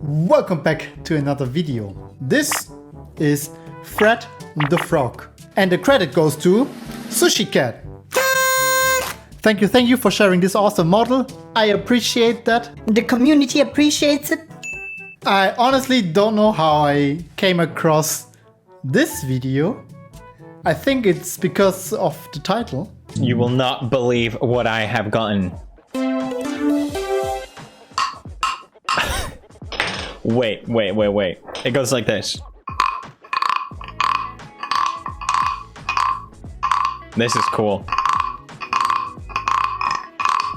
Welcome back to another video. This is Fred the Frog. And the credit goes to Sushi Cat. Thank you for sharing this awesome model. I appreciate that. The community appreciates it. I honestly don't know how I came across this video. I think it's because of the title. You will not believe what I have gotten. Wait. It goes like this. This is cool.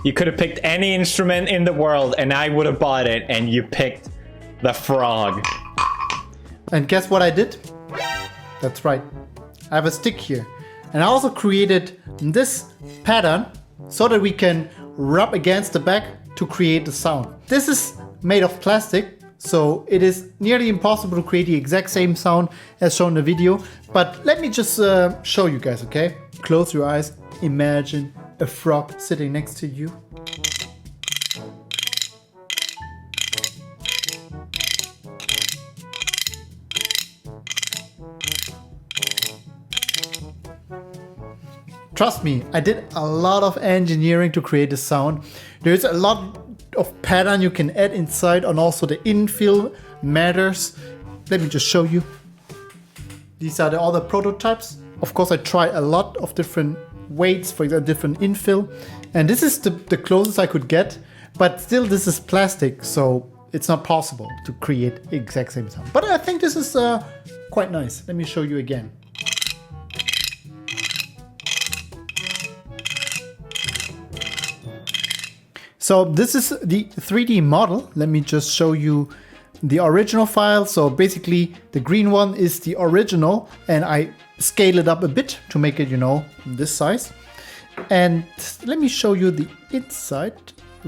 You could have picked any instrument in the world and I would have bought it, and you picked the frog. And guess what I did? That's right. I have a stick here. And I also created this pattern so that we can rub against the back to create the sound. This is made of plastic, so it is nearly impossible to create the exact same sound as shown in the video. But let me just show you guys, okay? Close your eyes. Imagine a frog sitting next to you. Trust me, I did a lot of engineering to create the sound. There's a lot of pattern you can add inside, and also the infill matters. Let me just show you. These are the other prototypes. Of course, I tried a lot of different weights, for example, different infill. And this is the closest I could get, but still this is plastic, so it's not possible to create the exact same sound. But I think this is quite nice. Let me show you again. So this is the 3D model. Let me just show you the original file. So basically the green one is the original, and I scale it up a bit to make it, you know, this size. And let me show you the inside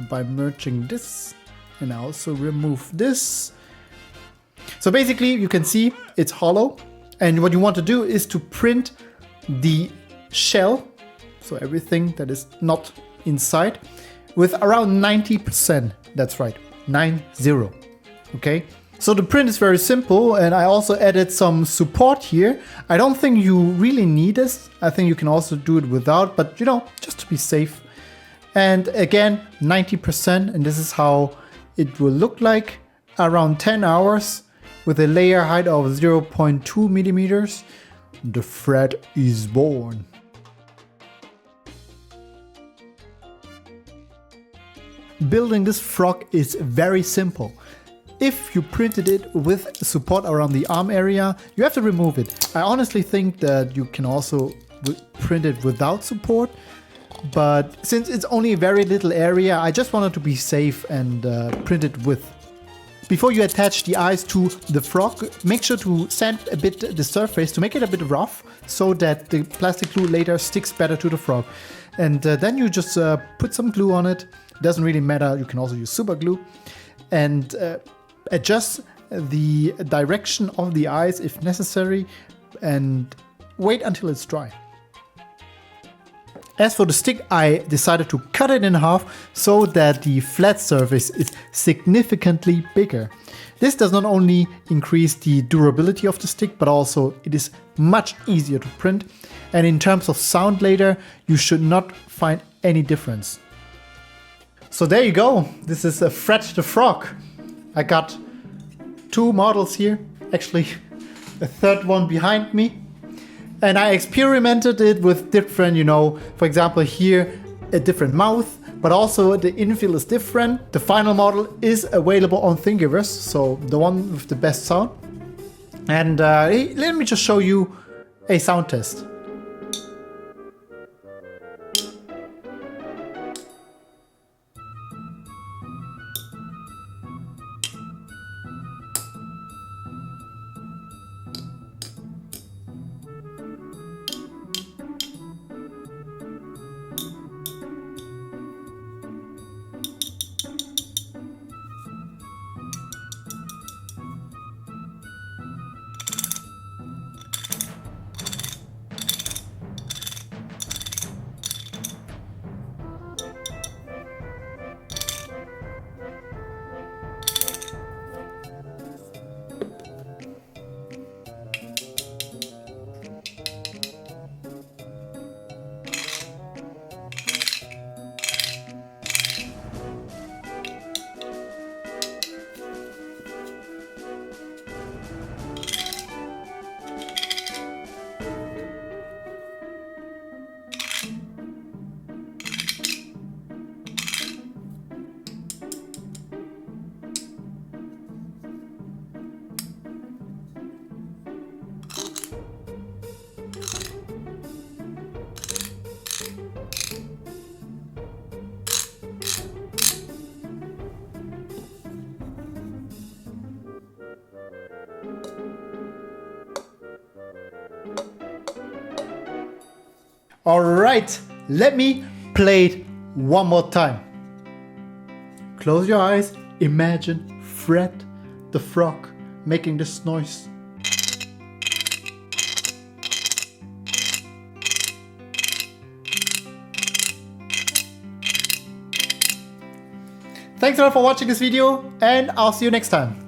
by merging this, and I also remove this. So basically you can see it's hollow, and what you want to do is to print the shell, so everything that is not inside, with around 90%. That's right, 90. Okay, so the print is very simple, and I also added some support here. I don't think you really need this. I think you can also do it without, but you know, just to be safe. And again, 90%, and this is how it will look like. Around 10 hours with a layer height of 0.2 millimeters. The Fred is born. Building this frog is very simple. If you printed it with support around the arm area, you have to remove it. I honestly think that you can also print it without support, but since it's only a very little area, I just wanted to be safe and print it with. Before you attach the eyes to the frog, make sure to sand a bit the surface to make it a bit rough, so that the plastic glue later sticks better to the frog. And then you just put some glue on it. Doesn't really matter, you can also use super glue, and adjust the direction of the eyes if necessary, and wait until it's dry. As for the stick, I decided to cut it in half so that the flat surface is significantly bigger. This does not only increase the durability of the stick, but also it is much easier to print, and in terms of sound later, you should not find any difference. So there you go. This is a Fred the Frog. I got two models here, actually a third one behind me. And I experimented it with different, you know, for example here, a different mouth, but also the infill is different. The final model is available on Thingiverse, so the one with the best sound. And let me just show you a sound test. Alright, let me play it one more time. Close your eyes, imagine Fred the frog making this noise. Thanks a lot for watching this video, and I'll see you next time.